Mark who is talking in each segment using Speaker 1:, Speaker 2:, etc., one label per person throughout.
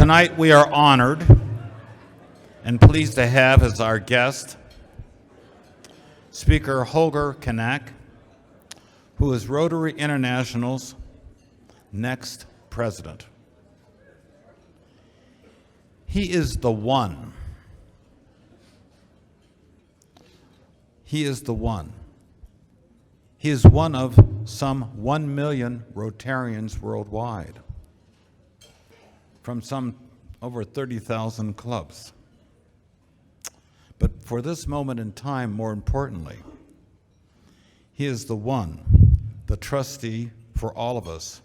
Speaker 1: Tonight we are honored and pleased to have as our guest Speaker Holger Knaack, who is Rotary International's next president. He is the one. He is the one. He is one of some 1 million Rotarians worldwide, from some over 30,000 clubs. But for this moment in time, more importantly, he is the one, the trustee for all of us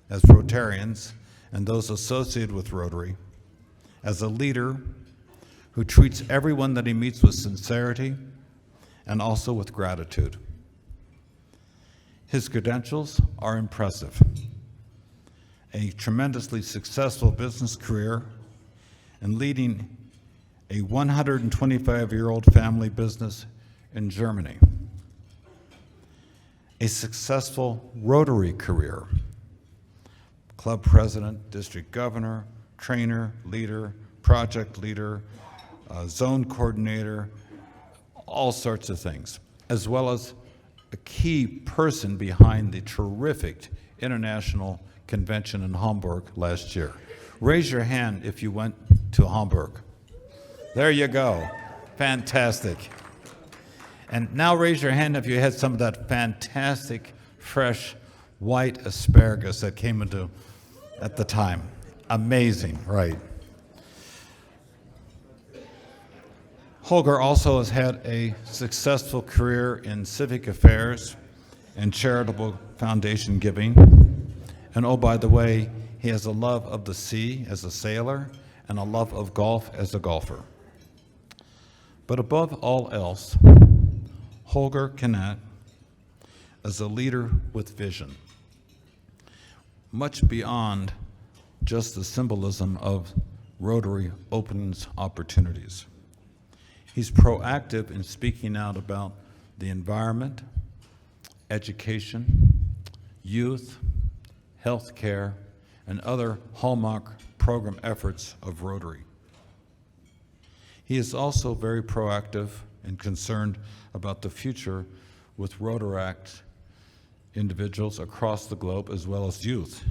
Speaker 1: as Rotarians and those associated with Rotary, as a leader who treats everyone that he meets with sincerity and also with gratitude. His credentials are impressive. A tremendously successful business career and leading a 125-year-old family business in Germany. A successful Rotary career, club president, district governor, trainer, leader, project leader, zone coordinator, all sorts of things, as well as a key person behind the terrific international convention in Hamburg last year. Raise your hand if you went to Hamburg. There you go. Fantastic. And now raise your hand if you had some of that fantastic, fresh, white asparagus that came into at the time. Amazing, right? Holger also has had a successful career in civic affairs and charitable foundation giving. And oh, by the way, he has a love of the sea as a sailor and a love of golf as a golfer. But above all else, Holger Knaack is a leader with vision, much beyond just the symbolism of Rotary opens opportunities. He's proactive in speaking out about the environment, education, youth, healthcare, and other hallmark program efforts of Rotary. He is also very proactive and concerned about the future with Rotaract individuals across the globe as well as youth,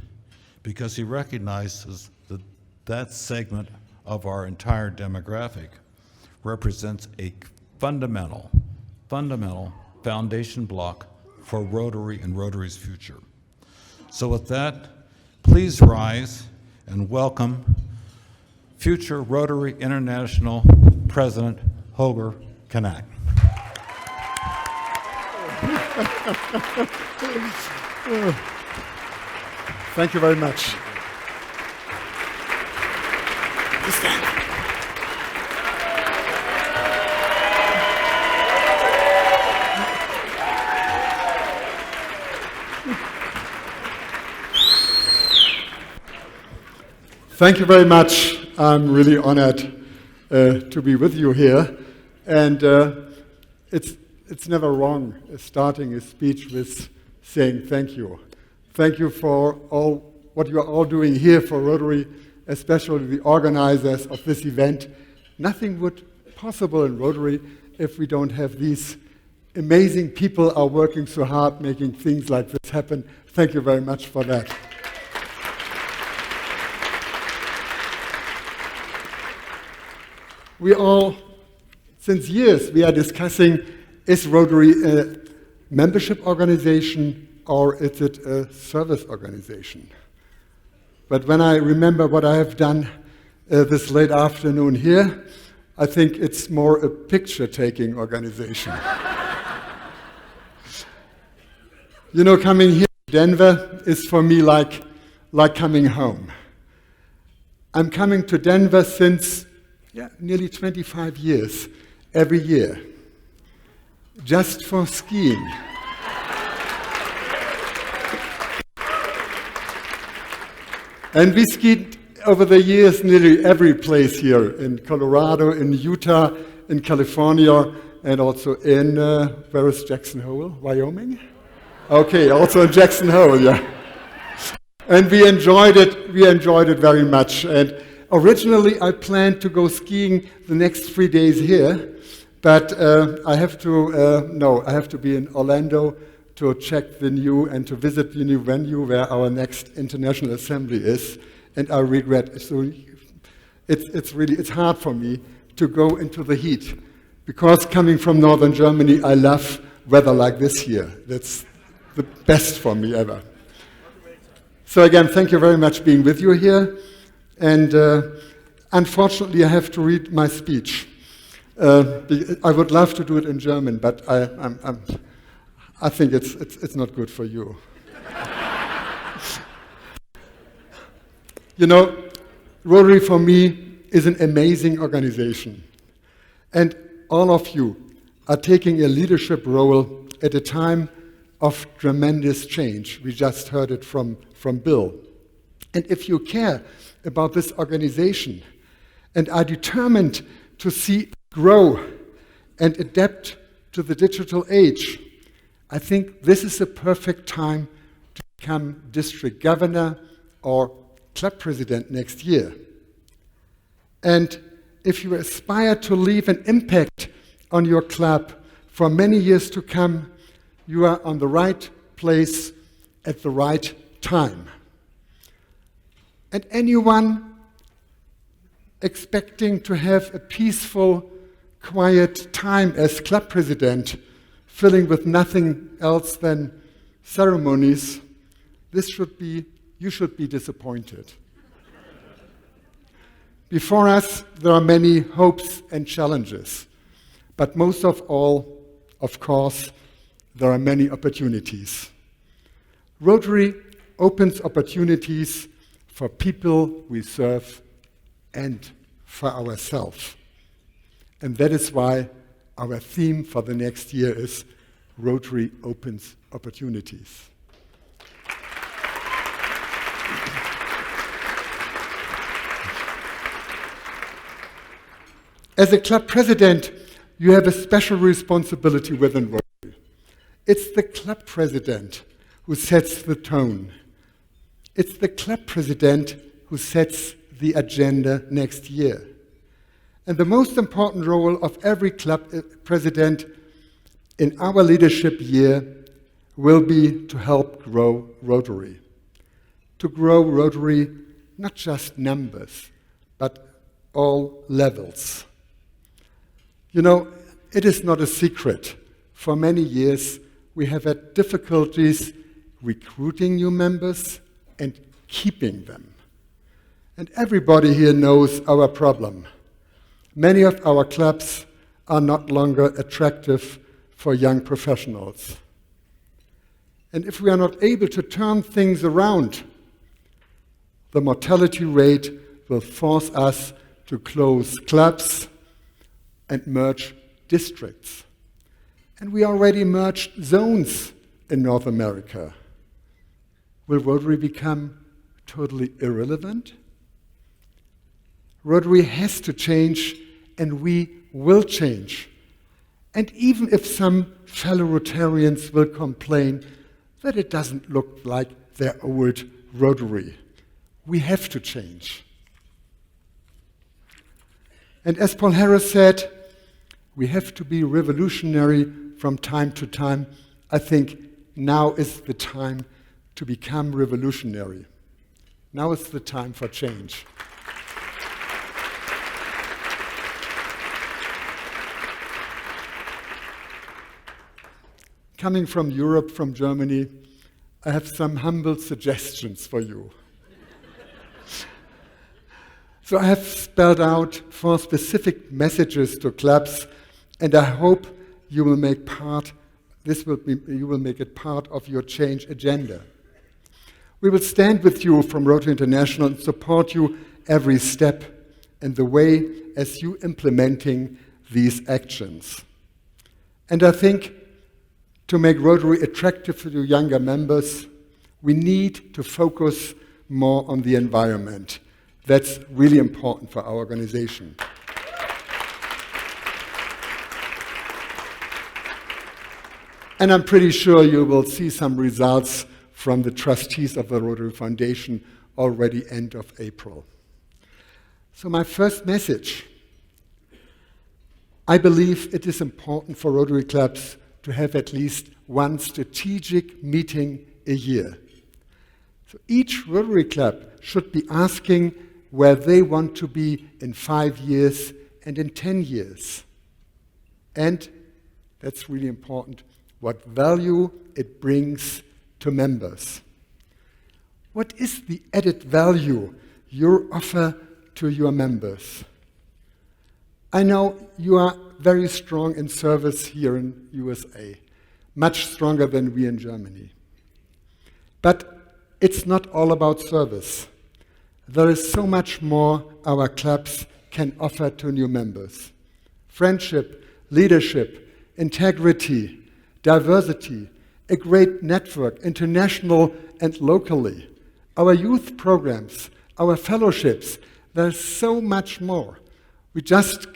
Speaker 1: because he recognizes that that segment of our entire demographic represents a fundamental foundation block for Rotary and Rotary's future. So with that, please rise and welcome future Rotary International President Holger Knaack.
Speaker 2: Thank you very much. Thank you very much. I'm really honored to be with you here. And it's never wrong starting a speech with saying thank you. Thank you for all what you are all doing here for Rotary, especially the organizers of this event. Nothing would be possible in Rotary if we don't have these amazing people are working so hard making things like this happen. Thank you very much for that. We all, since years, we are discussing, is Rotary a membership organization or is it a service organization? But when I remember what I have done this late afternoon here, I think it's more a picture-taking organization. You know, coming here to Denver is for me like coming home. I'm coming to Denver since nearly 25 years, every year, just for skiing. And we skied over the years nearly every place here, in Colorado, in Utah, in California, and also in, where is Jackson Hole, Wyoming? Okay, also in Jackson Hole, yeah. And we enjoyed it very much. And Originally, I planned to go skiing the next 3 days here, but I have to be in Orlando to check the new and to visit the new venue where our next International Assembly is, and I regret it. So it's hard for me to go into the heat, because coming from northern Germany, I love weather like this here. That's the best for me ever. So again, thank you very much being with you here, and unfortunately, I have to read my speech. I would love to do it in German, but I think it's not good for you. You know, Rotary for me is an amazing organization, and all of you are taking a leadership role at a time of tremendous change. We just heard it from Bill. And if you care about this organization and are determined to see it grow and adapt to the digital age, I think this is a perfect time to become district governor or club president next year. And if you aspire to leave an impact on your club for many years to come, you are on the right place at the right time. And anyone expecting to have a peaceful, quiet time as club president, filling with nothing else than ceremonies, you should be disappointed. Before us, there are many hopes and challenges, but most of all, of course, there are many opportunities. Rotary opens opportunities for people we serve and for ourselves. And that is why our theme for the next year is Rotary Opens Opportunities. As a club president, you have a special responsibility within Rotary. It's the club president who sets the tone. It's the club president who sets the agenda next year. And the most important role of every club president in our leadership year will be to help grow Rotary. To grow Rotary, not just numbers, but all levels. You know, it is not a secret. For many years, we have had difficulties recruiting new members and keeping them. And everybody here knows our problem. Many of our clubs are not longer attractive for young professionals. And if we are not able to turn things around, the mortality rate will force us to close clubs and merge districts. And we already merged zones in North America. Will Rotary become totally irrelevant? Rotary has to change, and we will change. And even if some fellow Rotarians will complain that it doesn't look like their old Rotary, we have to change. And as Paul Harris said, we have to be revolutionary from time to time. I think now is the time to become revolutionary. Now is the time for change. Coming from Europe, from Germany, I have some humble suggestions for you. So I have spelled out 4 specific messages to clubs, and I hope you will make it part of your change agenda. We will stand with you from Rotary International and support you every step in the way as you implementing these actions. And I think to make Rotary attractive to younger members, we need to focus more on the environment. That's really important for our organization. And I'm pretty sure you will see some results from the trustees of the Rotary Foundation already end of April. So my first message, I believe it is important for Rotary clubs to have at least one strategic meeting a year. So each Rotary club should be asking where they want to be in 5 years and in 10 years. And, that's really important, what value it brings to members. What is the added value you offer to your members? I know you are very strong in service here in USA, much stronger than we in Germany. But it's not all about service. There is so much more our clubs can offer to new members. Friendship, leadership, integrity, diversity, a great network, international and locally, our youth programs, our fellowships, there's so much more. We just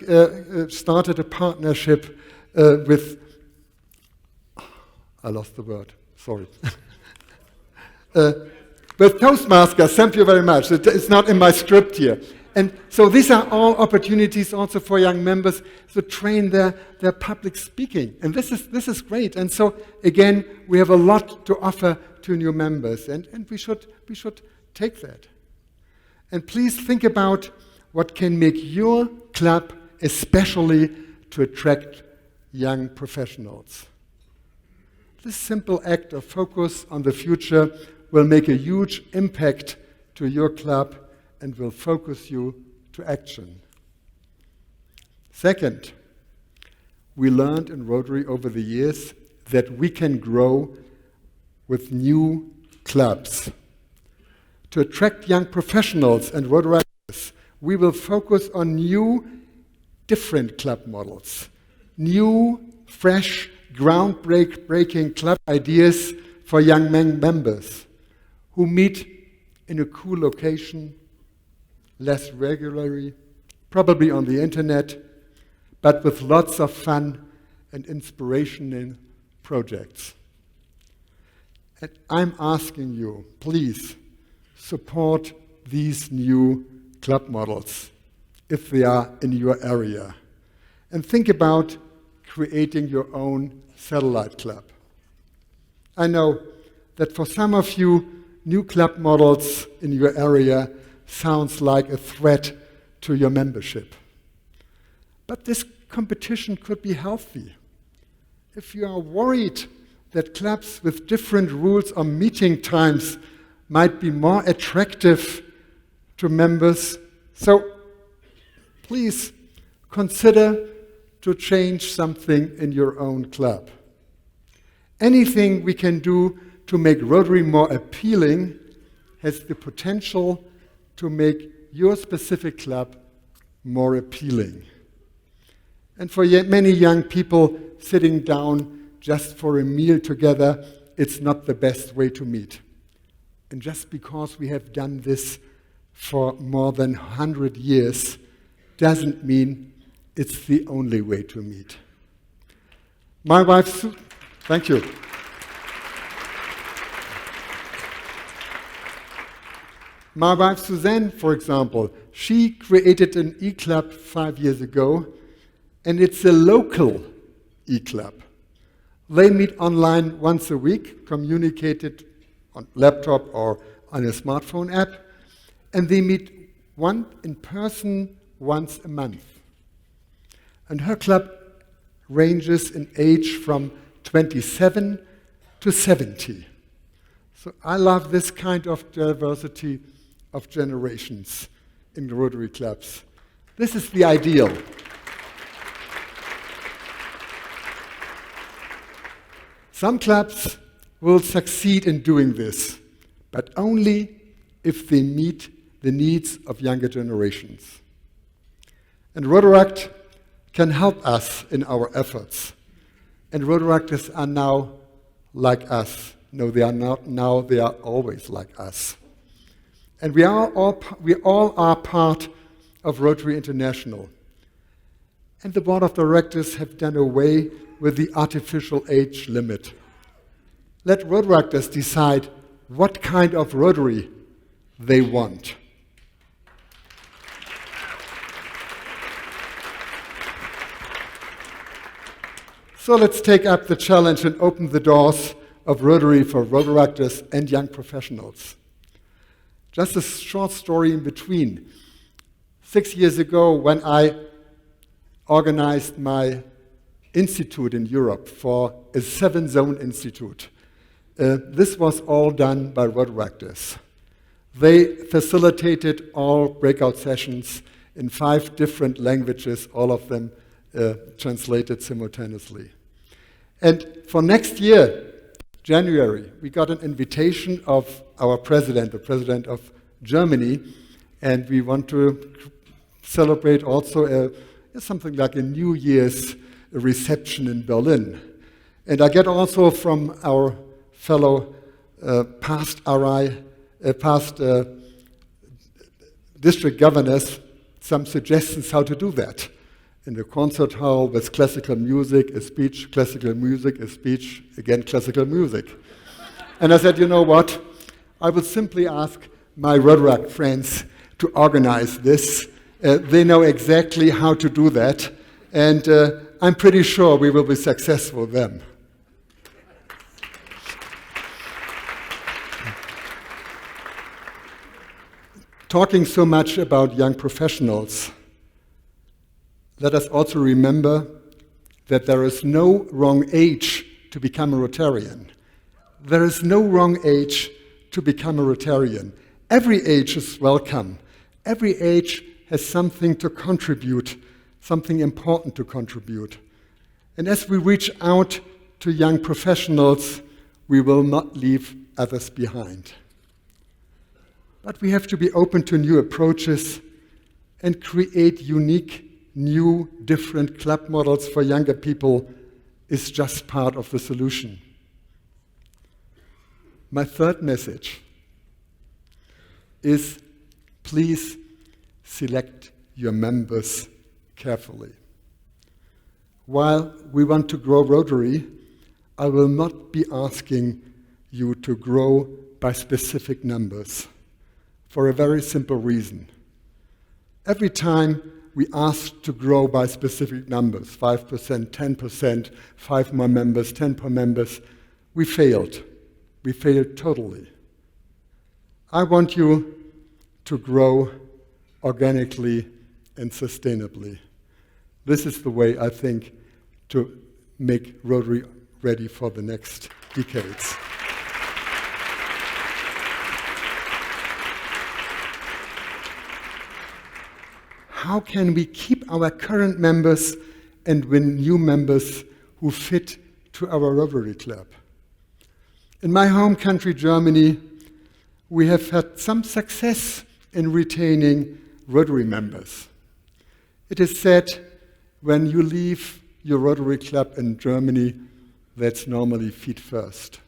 Speaker 2: started a partnership with, I lost the word, sorry. With Toastmasters, thank you very much. It's not in my script here. And so these are all opportunities also for young members to train their public speaking. And this is great. And so again, we have a lot to offer to new members, and we should take that. And please think about what can make your club especially to attract young professionals. This simple act of focus on the future will make a huge impact to your club and will focus you to action. Second, we learned in Rotary over the years that we can grow with new clubs. To attract young professionals and Rotaractors, we will focus on new, different club models, new, fresh, groundbreaking club ideas for young members who meet in a cool location, less regularly, probably on the internet, but with lots of fun and inspiration in projects. And I'm asking you, please support these new club models if they are in your area. And think about creating your own satellite club. I know that for some of you, new club models in your area sounds like a threat to your membership. But this competition could be healthy. If you are worried that clubs with different rules or meeting times might be more attractive to members, so please consider to change something in your own club. Anything we can do to make Rotary more appealing has the potential to make your specific club more appealing. And for many young people, sitting down just for a meal together, it's not the best way to meet. And just because we have done this for more than 100 years doesn't mean it's the only way to meet. My wife, thank you. My wife Suzanne, for example, she created an e-club 5 years ago, and it's a local e-club. They meet online once a week, communicated on laptop or on a smartphone app, and they meet one in person once a month. And her club ranges in age from 27 to 70. So I love this kind of diversity of generations in the Rotary clubs. This is the ideal. Some clubs will succeed in doing this, but only if they meet the needs of younger generations. And Rotaract can help us in our efforts. And Rotaractors are now like us. No, they are not now, they are always like us. And we all are part of Rotary International. And the board of directors have done away with the artificial age limit. Let Rotaractors decide what kind of Rotary they want. So let's take up the challenge and open the doors of Rotary for Rotaractors and young professionals. Just a short story in between. 6 years ago, when I organized my institute in Europe for a 7-zone institute, this was all done by Rotaractors. They facilitated all breakout sessions in 5 different languages, all of them translated simultaneously. And for next year, January, we got an invitation of our president, the president of Germany, and we want to celebrate also something like a New Year's reception in Berlin. And I get also from our fellow past district governors some suggestions how to do that. In the concert hall with classical music, a speech, classical music, a speech, again classical music. And I said, you know what? I will simply ask my Rotaract friends to organize this. They know exactly how to do that, and I'm pretty sure we will be successful then. Talking so much about young professionals, let us also remember that there is no wrong age to become a Rotarian. There is no wrong age to become a Rotarian. Every age is welcome. Every age has something to contribute, something important to contribute. And as we reach out to young professionals, we will not leave others behind. But we have to be open to new approaches and create unique, new, different club models for younger people is just part of the solution. My third message is please select your members carefully. While we want to grow Rotary, I will not be asking you to grow by specific numbers for a very simple reason. Every time we ask to grow by specific numbers, 5%, 10%, 5 more members, 10 more members, we failed. We failed totally. I want you to grow organically and sustainably. This is the way, I think, to make Rotary ready for the next decades. How can we keep our current members and win new members who fit to our Rotary Club? In my home country, Germany, we have had some success in retaining Rotary members. It is said when you leave your Rotary Club in Germany, that's normally feet first.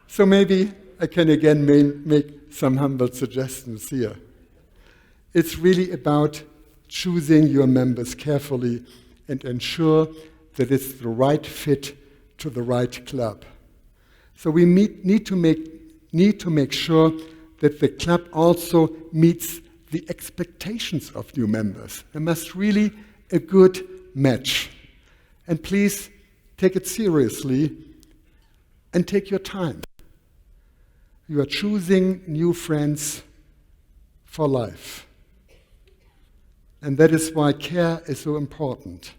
Speaker 2: So maybe I can again make some humble suggestions here. It's really about choosing your members carefully and ensure that it's the right fit to the right club. So we need to make sure that the club also meets the expectations of new members. There must really a good match. And please take it seriously and take your time. You are choosing new friends for life. And that is why care is so important.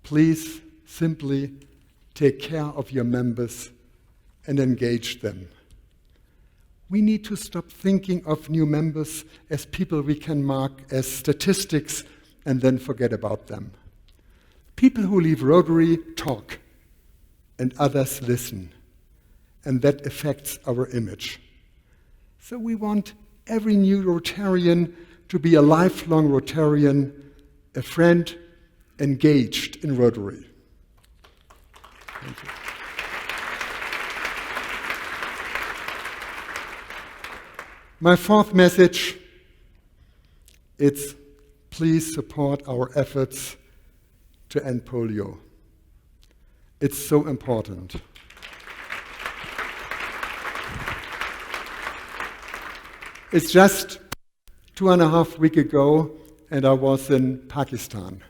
Speaker 2: Please simply take care of your members and engage them. We need to stop thinking of new members as people we can mark as statistics and then forget about them. People who leave Rotary talk, and others listen, and that affects our image. So we want every new Rotarian to be a lifelong Rotarian, a friend engaged in Rotary. Thank you. My fourth message, it's please support our efforts to end polio. It's so important. It's just 2.5 weeks ago, and I was in Pakistan.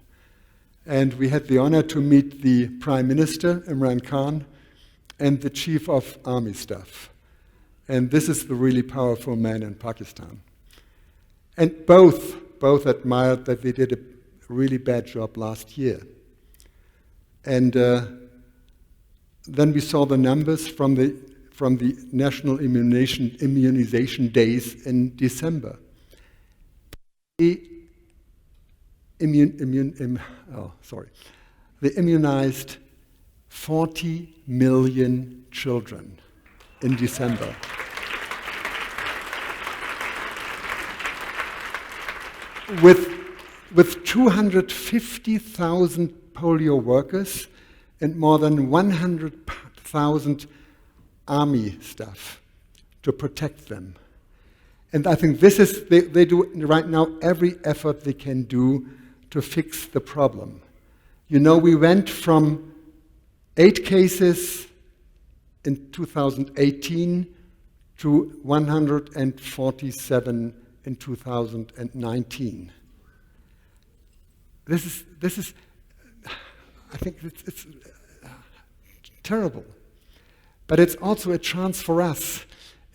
Speaker 2: And we had the honor to meet the Prime Minister, Imran Khan, and the Chief of Army Staff. And this is the really powerful man in Pakistan. And both admired that they did a really bad job last year. And then we saw the numbers from the National Immunization Days in December. They immunized 40 million children in December. With 250,000 polio workers and more than 100,000 army staff to protect them. And I think this is, they do right now every effort they can do to fix the problem. You know, we went from 8 cases in 2018 to 147 in 2019. This is I think it's terrible. But it's also a chance for us.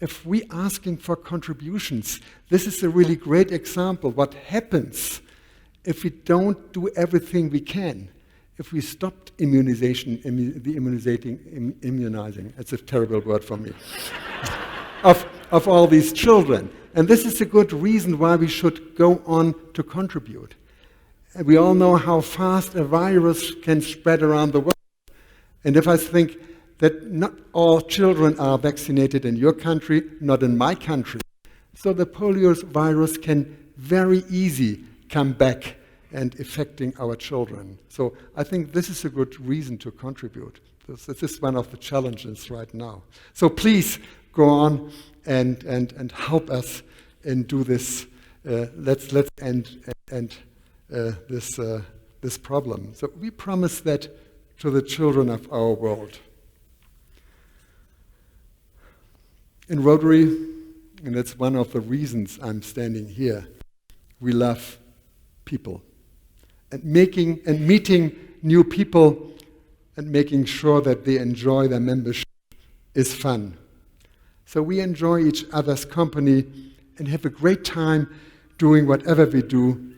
Speaker 2: If we're asking for contributions, this is a really great example. What happens if we don't do everything we can? If we stopped immunizing, it's a terrible word for me, of all these children. And this is a good reason why we should go on to contribute. And we all know how fast a virus can spread around the world. And if I think that not all children are vaccinated in your country, not in my country, so the polio virus can very easy come back and affecting our children. So I think this is a good reason to contribute. This is one of the challenges right now. So please go on and help us and do this. Let's end this problem. So we promise that to the children of our world. In Rotary, and that's one of the reasons I'm standing here, we love people. And meeting new people and making sure that they enjoy their membership is fun. So we enjoy each other's company and have a great time doing whatever we do,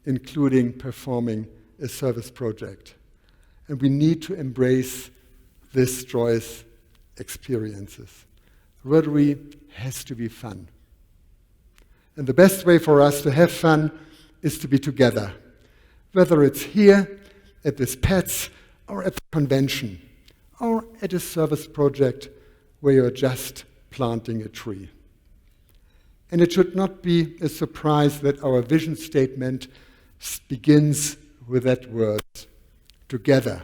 Speaker 2: including performing a service project. And we need to embrace these joyous experiences. Rotary has to be fun. And the best way for us to have fun is to be together. Whether it's here, at this PETS, or at the convention, or at a service project where you're just planting a tree. And it should not be a surprise that our vision statement begins with that word, together.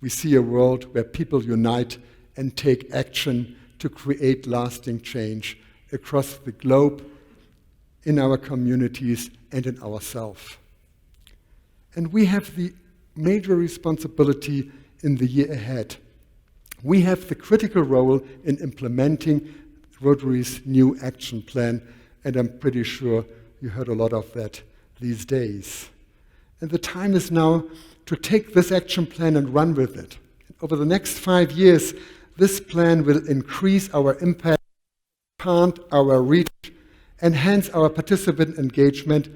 Speaker 2: We see a world where people unite and take action to create lasting change across the globe, in our communities, and in ourselves. And we have the major responsibility in the year ahead. We have the critical role in implementing Rotary's new action plan, and I'm pretty sure you heard a lot of that these days. And the time is now to take this action plan and run with it. Over the next 5 years, this plan will increase our impact, expand our reach, enhance our participant engagement,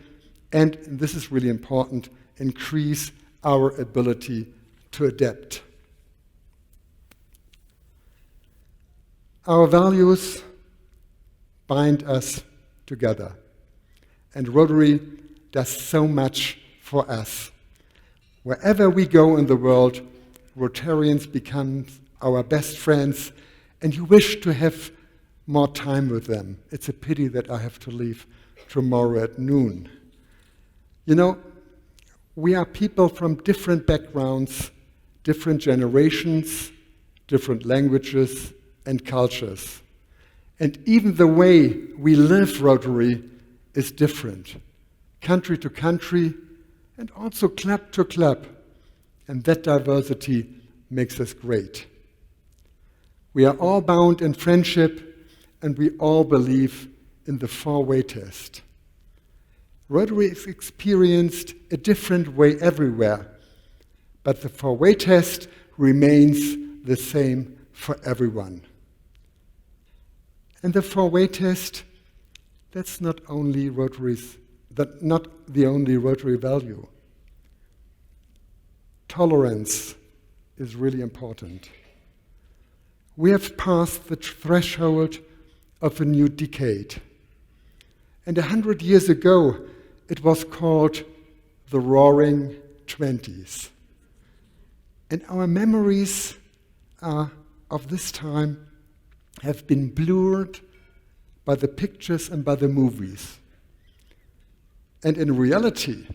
Speaker 2: and this is really important, increase our ability to adapt. Our values bind us together, and Rotary does so much for us. Wherever we go in the world, Rotarians become our best friends, and you wish to have more time with them. It's a pity that I have to leave tomorrow at noon. You know, we are people from different backgrounds, different generations, different languages and cultures. And even the way we live Rotary is different, country to country, and also club to club. And that diversity makes us great. We are all bound in friendship, and we all believe in the 4-way test. Rotary is experienced a different way everywhere, but the four-way test remains the same for everyone. And the four-way test, that's not the only Rotary value. Tolerance is really important. We have passed the threshold of a new decade. And 100 years ago, it was called the Roaring '20s. And our memories of this time have been blurred by the pictures and by the movies. And in reality,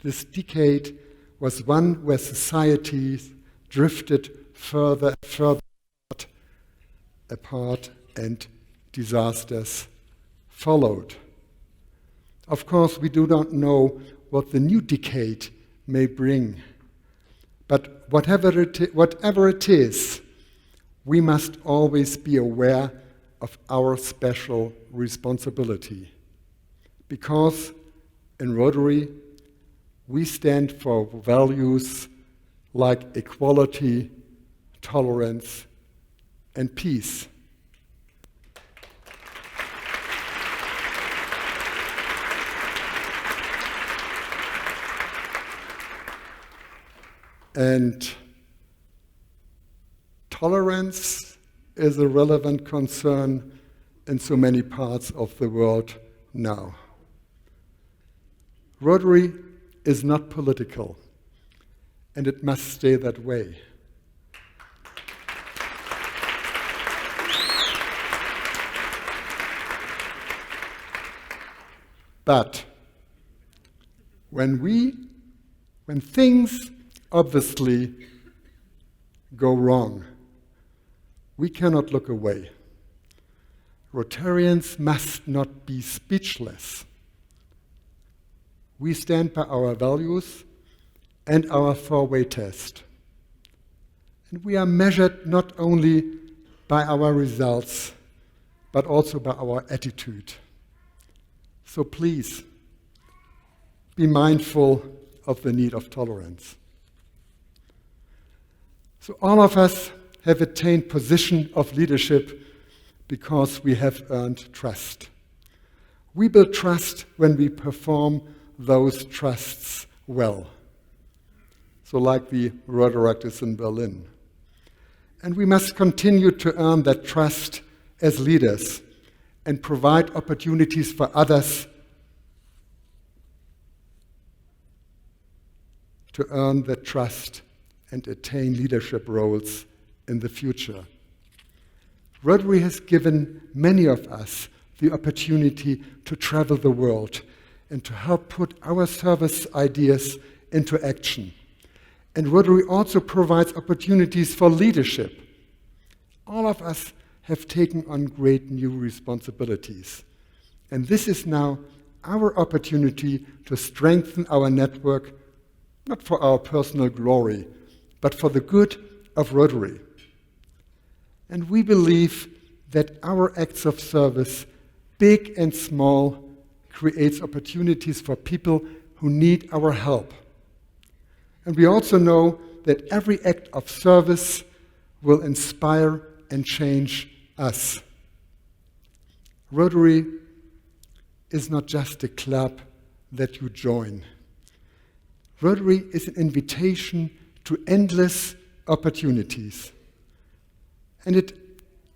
Speaker 2: this decade was one where societies drifted further and further apart and disasters followed. Of course, we do not know what the new decade may bring. But whatever it is, we must always be aware of our special responsibility. Because in Rotary, we stand for values like equality, tolerance, and peace. And tolerance is a relevant concern in so many parts of the world now. Rotary is not political, and it must stay that way. But when things obviously go wrong, we cannot look away. Rotarians must not be speechless. We stand by our values and our four-way test. And we are measured not only by our results, but also by our attitude. So please, be mindful of the need of tolerance. So all of us have attained position of leadership because we have earned trust. We build trust when we perform those trusts well. So like the Rotaractors in Berlin. And we must continue to earn that trust as leaders and provide opportunities for others to earn that trust and attain leadership roles in the future. Rotary has given many of us the opportunity to travel the world and to help put our service ideas into action. And Rotary also provides opportunities for leadership. All of us have taken on great new responsibilities. And this is now our opportunity to strengthen our network, not for our personal glory, but for the good of Rotary. And we believe that our acts of service, big and small, creates opportunities for people who need our help. And we also know that every act of service will inspire and change us. Rotary is not just a club that you join. Rotary is an invitation to endless opportunities. And it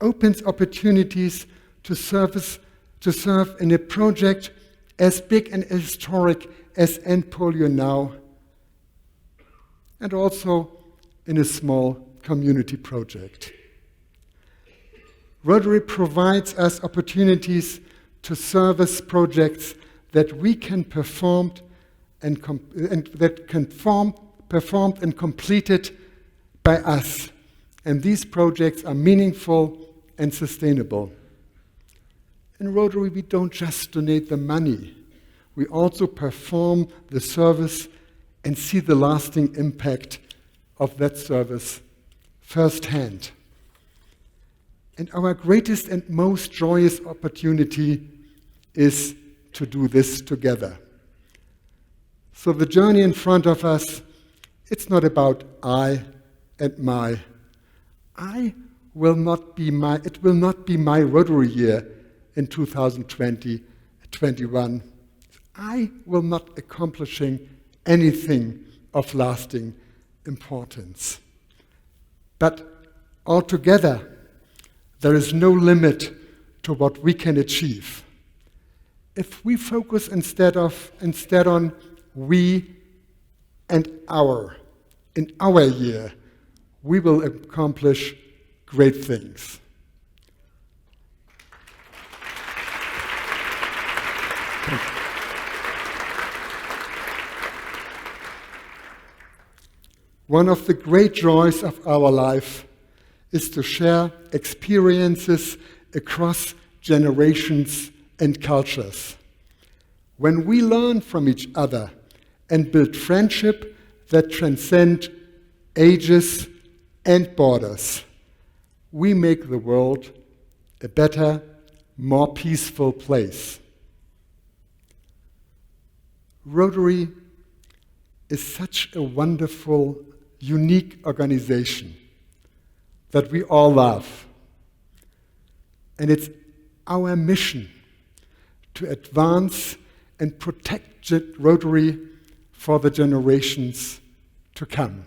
Speaker 2: opens opportunities to serve in a project as big and historic as End Polio Now, and also in a small community project. Rotary provides us opportunities to service projects that we can perform and performed and completed by us. And these projects are meaningful and sustainable. In Rotary, we don't just donate the money. We also perform the service and see the lasting impact of that service firsthand. And our greatest and most joyous opportunity is to do this together. So the journey in front of us, it's not about I and my. It will not be my Rotary year in 2020-21. I will not accomplishing anything of lasting importance. But altogether, there is no limit to what we can achieve. If we focus instead on we and our, in our year, we will accomplish great things. One of the great joys of our life is to share experiences across generations and cultures. When we learn from each other and build friendship that transcend ages and borders, we make the world a better, more peaceful place. Rotary is such a wonderful, unique organization that we all love. And it's our mission to advance and protect Rotary for the generations to come.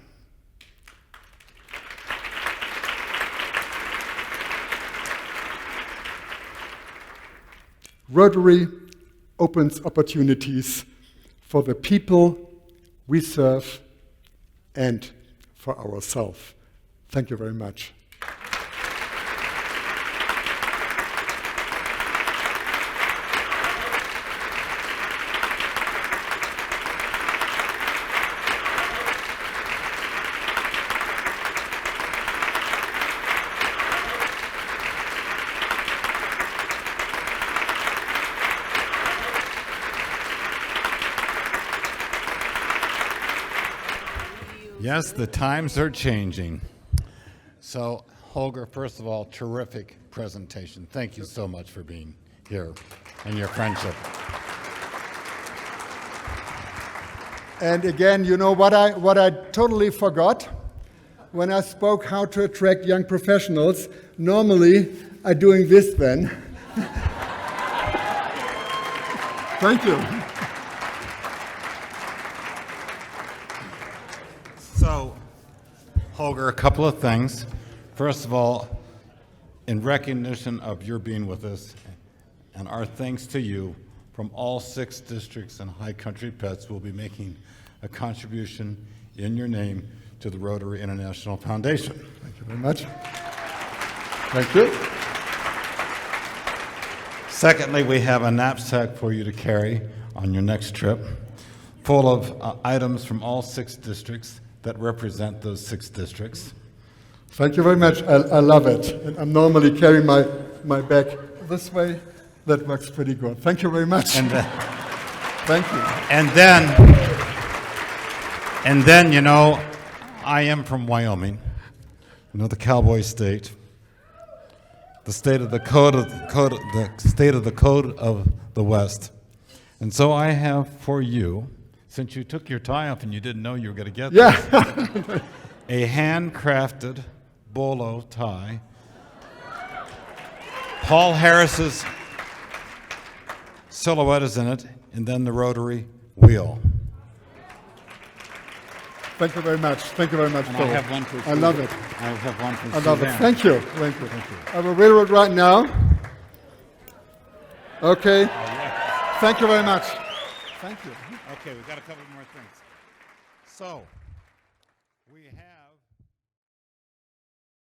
Speaker 2: Rotary opens opportunities for the people we serve and for ourselves. Thank you very much.
Speaker 1: Yes, the times are changing. So, Holger, first of all, terrific presentation. Thank you so much for being here and your friendship.
Speaker 2: And again, you know what I totally forgot when I spoke how to attract young professionals. Normally, I'm doing this then. Thank you.
Speaker 1: So, Holger, a couple of things. First of all, in recognition of your being with us, and our thanks to you, from all 6 districts and High Country Pets will be making a contribution in your name to the Rotary International Foundation.
Speaker 2: Thank you very much. Thank you.
Speaker 1: Secondly, we have a knapsack for you to carry on your next trip, full of items from all 6 districts that represent those 6 districts.
Speaker 2: Thank you very much. I love it. And I'm normally carrying my bag this way. That works pretty good. Thank you very much.
Speaker 1: And then,
Speaker 2: thank you.
Speaker 1: And then, you know, I am from Wyoming, you know, the cowboy state, the state of the code of the West. And so I have for you, since you took your tie off and you didn't know you were going to get this, a handcrafted bolo tie. Paul Harris's silhouette is in it, and then the Rotary wheel.
Speaker 2: Thank you very much. Thank you very much,
Speaker 3: And
Speaker 2: Paul.
Speaker 3: I have one for
Speaker 2: I love it.
Speaker 3: I have one for
Speaker 2: I love it.
Speaker 3: Suzanne.
Speaker 2: Thank you. Thank you. Thank you. I will wear it right now. Okay. Thank you very much. Thank you.
Speaker 1: Okay, we've got a couple more things. So, we have